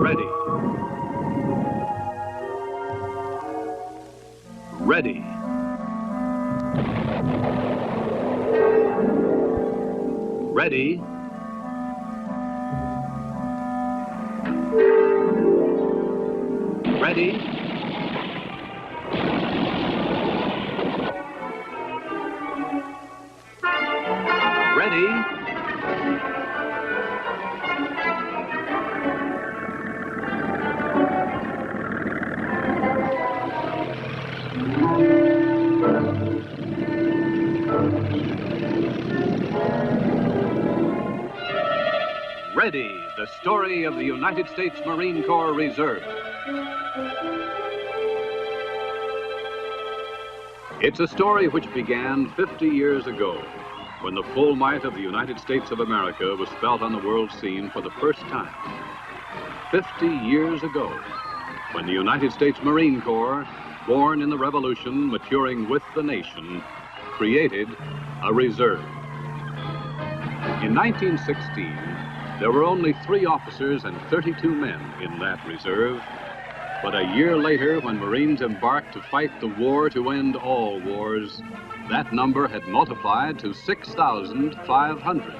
Ready. Ready. Ready. Ready. Ready. Ready, the story of the United States Marine Corps Reserve. It's a story which began 50 years ago, when the full might of the United States of America was felt on the world scene for the first time. 50 years ago, when the United States Marine Corps, born in the Revolution, maturing with the nation, created a reserve. In 1916, there were only 3 officers and 32 men in that reserve. But a year later, when Marines embarked to fight the war to end all wars, that number had multiplied to 6,500.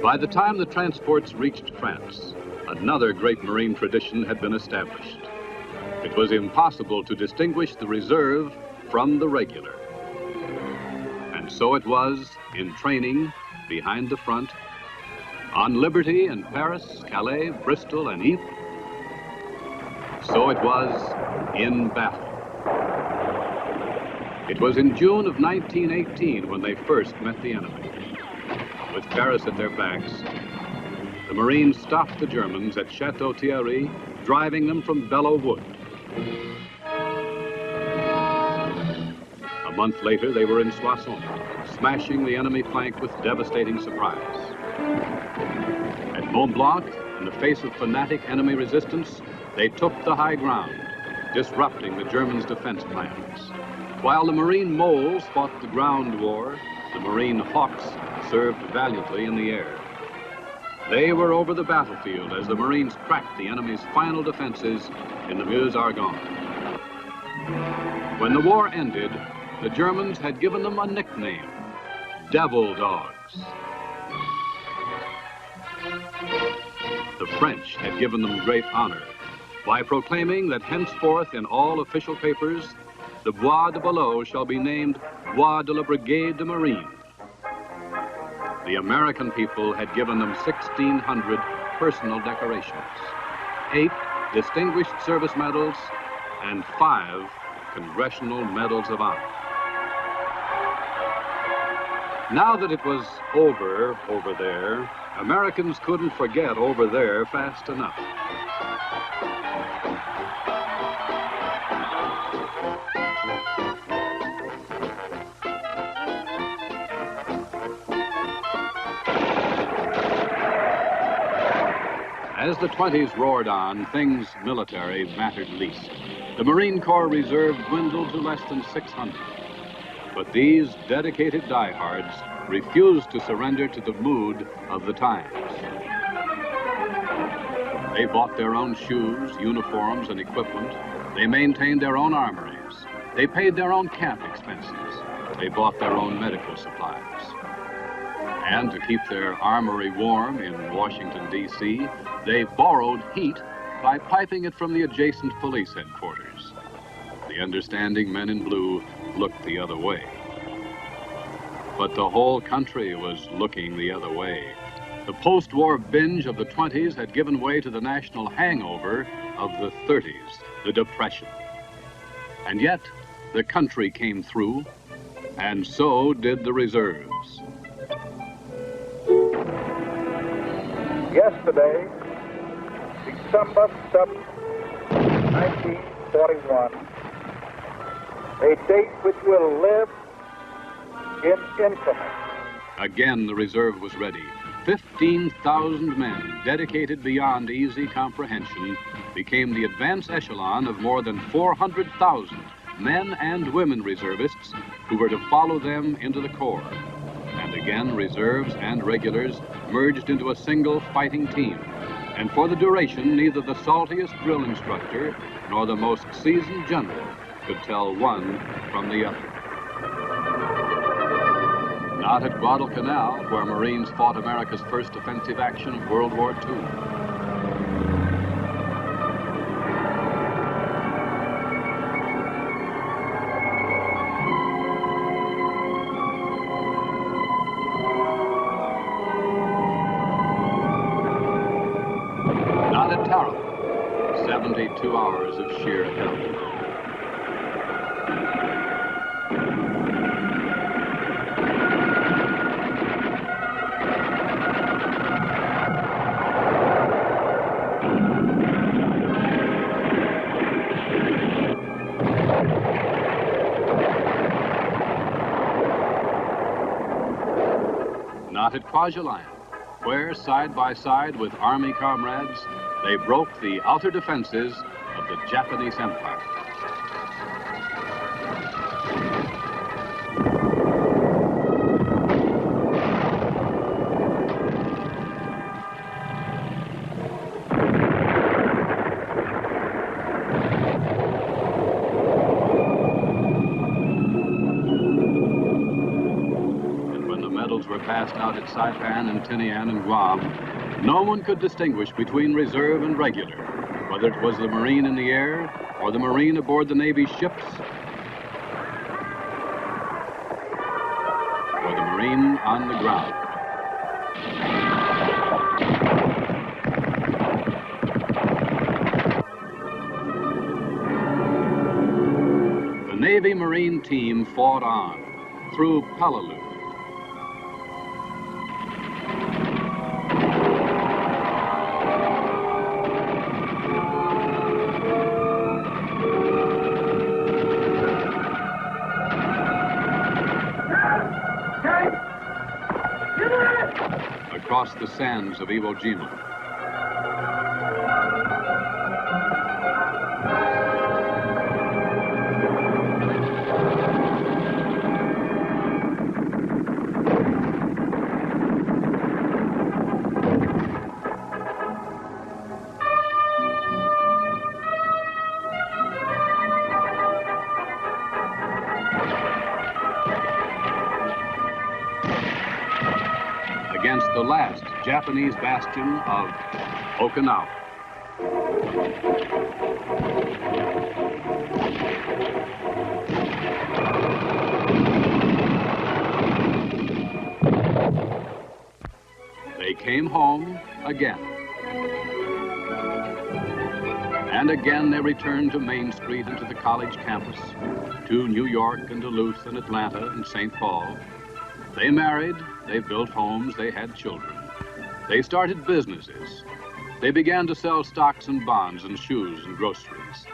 By the time the transports reached France, another great Marine tradition had been established. It was impossible to distinguish the reserve from the regular. And so it was in training, behind the front, on liberty in Paris, Calais, Bristol, and Ypres. So it was in battle. It was in June of 1918 when they first met the enemy. With Paris at their backs, the Marines stopped the Germans at Chateau Thierry, driving them from Belleau Wood. A month later, they were in Soissons, smashing the enemy flank with devastating surprise. At Mont Blanc, in the face of fanatic enemy resistance, they took the high ground, disrupting the Germans' defense plans. While the Marine moles fought the ground war, the Marine hawks served valiantly in the air. They were over the battlefield as the Marines cracked the enemy's final defenses in the Meuse-Argonne. When the war ended, the Germans had given them a nickname, Devil Dogs. The French had given them great honor by proclaiming that henceforth in all official papers, the Bois de Boulogne shall be named Bois de la Brigade de Marine. The American people had given them 1,600 personal decorations, 8 Distinguished Service Medals, and 5 Congressional Medals of Honor. Now that it was over there, Americans couldn't forget over there fast enough. As the 20s roared on, things military mattered least. The Marine Corps Reserve dwindled to less than 600. But these dedicated diehards refused to surrender to the mood of the times. They bought their own shoes, uniforms, and equipment. They maintained their own armories. They paid their own camp expenses. They bought their own medical supplies. And to keep their armory warm in Washington, D.C., they borrowed heat by piping it from the adjacent police headquarters. The understanding men in blue looked the other way. But the whole country was looking the other way. The post-war binge of the 20s had given way to the national hangover of the 30s, the Depression. And yet, the country came through, and so did the reserves. Yesterday, December 7, 1941, a date which will live in infamy. Again, the reserve was ready. 15,000 men, dedicated beyond easy comprehension, became the advance echelon of more than 400,000 men and women reservists who were to follow them into the Corps. And again, reserves and regulars merged into a single fighting team, And for the duration, neither the saltiest drill instructor nor the most seasoned general could tell one from the other. Not at Guadalcanal, where Marines fought America's first offensive action of World War II. Not at Tara, 72 hours of sheer hell. Not at Kwajalein, where, side by side with Army comrades, they broke the outer defenses of the Japanese Empire. Were passed out at Saipan and Tinian and Guam, no one could distinguish between reserve and regular, whether it was the Marine in the air or the Marine aboard the Navy's ships or the Marine on the ground. The Navy Marine team fought on through Peleliu, across the sands of Iwo Jima. Against the last Japanese bastion of Okinawa. They came home again. And again they returned to Main Street and to the college campus, to New York and Duluth and Atlanta and St. Paul. They married, they built homes, they had children. They started businesses. They began to sell stocks and bonds and shoes and groceries.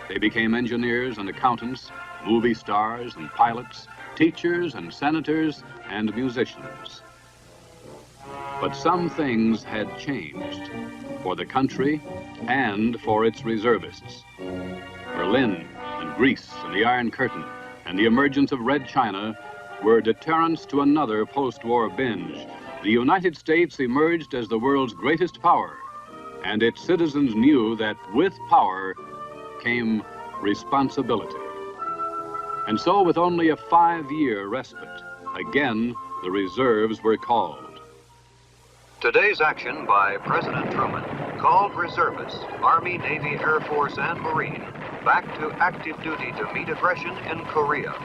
They became engineers and accountants, movie stars and pilots, teachers and senators and musicians. But some things had changed for the country and for its reservists. Berlin and Greece and the Iron Curtain and the emergence of Red China were deterrents to another post-war binge. The United States emerged as the world's greatest power, and its citizens knew that with power came responsibility. And so, with only a 5-year respite, again, the reserves were called. Today's action by President Truman called reservists, Army, Navy, Air Force, and Marine back to active duty to meet aggression in Korea.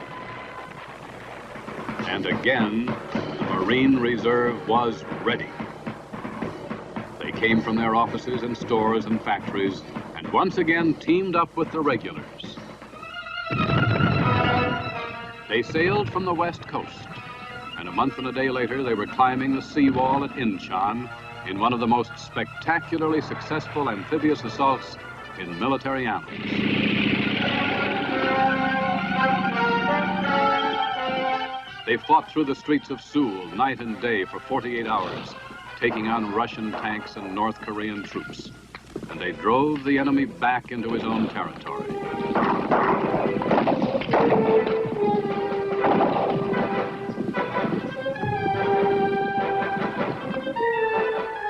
And again, the Marine Reserve was ready. They came from their offices and stores and factories, and once again teamed up with the regulars. They sailed from the West Coast, and a month and a day later, they were climbing the seawall at Incheon in one of the most spectacularly successful amphibious assaults in military annals. They fought through the streets of Seoul night and day for 48 hours, taking on Russian tanks and North Korean troops. And they drove the enemy back into his own territory.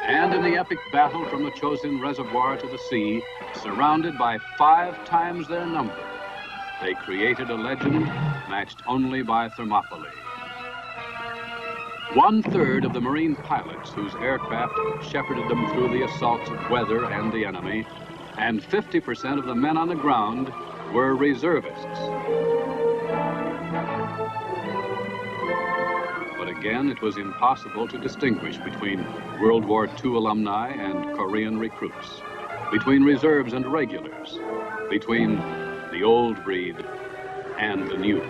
And in the epic battle from the Chosin Reservoir to the sea, surrounded by 5 times their number, they created a legend matched only by Thermopylae. 1/3 of the Marine pilots whose aircraft shepherded them through the assaults of weather and the enemy, and 50% of the men on the ground were reservists. But again, it was impossible to distinguish between World War II alumni and Korean recruits, between reserves and regulars, between the old breed and the new.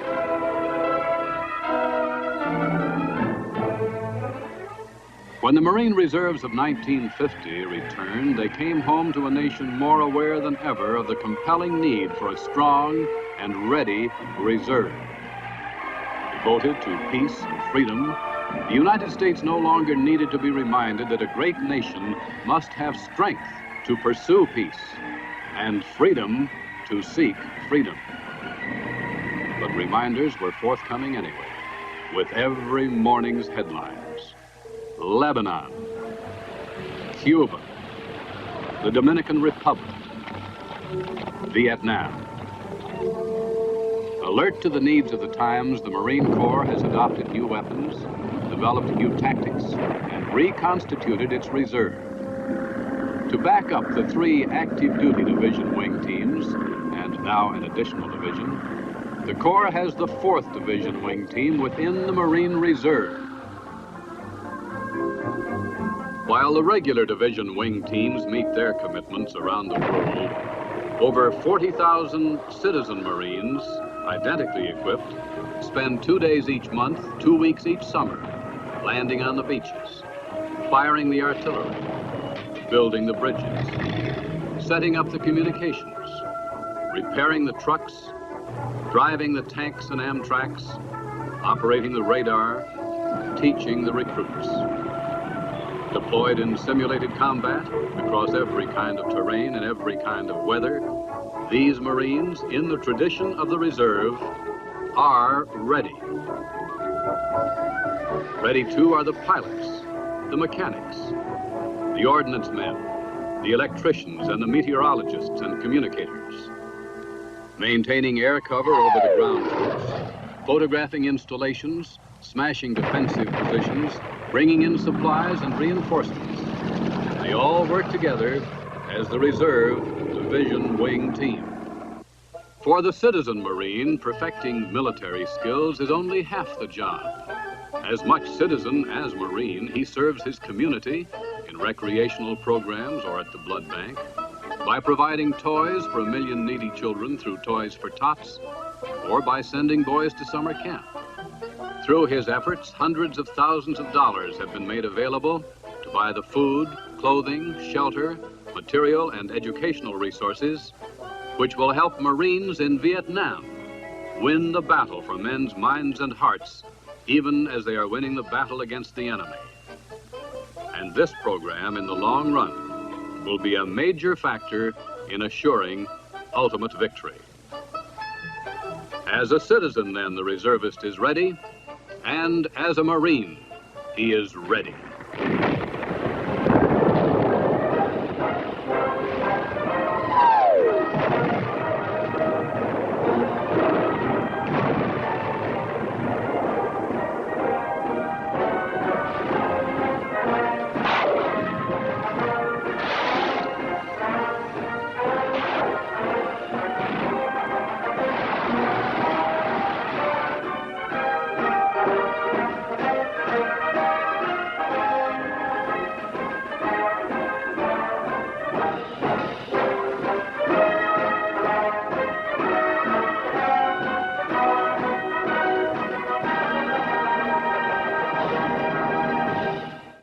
When the Marine Reserves of 1950 returned, they came home to a nation more aware than ever of the compelling need for a strong and ready reserve. Devoted to peace and freedom, the United States no longer needed to be reminded that a great nation must have strength to pursue peace and freedom to seek freedom. But reminders were forthcoming anyway, with every morning's headlines. Lebanon, Cuba, the Dominican Republic, Vietnam. Alert to the needs of the times, the Marine Corps has adopted new weapons, developed new tactics, and reconstituted its reserve. To back up the 3 active duty division wing teams, and now an additional division, the Corps has the 4th Division wing team within the Marine Reserve. While the regular division wing teams meet their commitments around the world, over 40,000 citizen Marines, identically equipped, spend 2 days each month, 2 weeks each summer, landing on the beaches, firing the artillery, building the bridges, setting up the communications, repairing the trucks, driving the tanks and Amtraks, operating the radar, teaching the recruits. Deployed in simulated combat across every kind of terrain and every kind of weather, these Marines, in the tradition of the reserve, are ready. Ready, too, are the pilots, the mechanics, the ordnance men, the electricians, and the meteorologists and communicators. Maintaining air cover over the ground troops, photographing installations, smashing defensive positions, bringing in supplies and reinforcements. They all work together as the Reserve Division Wing Team. For the citizen Marine, perfecting military skills is only half the job. As much citizen as Marine, he serves his community in recreational programs or at the blood bank, by providing toys for 1 million needy children through Toys for Tots, or by sending boys to summer camp. Through his efforts, hundreds of thousands of dollars have been made available to buy the food, clothing, shelter, material, and educational resources which will help Marines in Vietnam win the battle for men's minds and hearts, even as they are winning the battle against the enemy. And this program, in the long run, will be a major factor in assuring ultimate victory. As a citizen, then, the reservist is ready, and as a Marine, he is ready.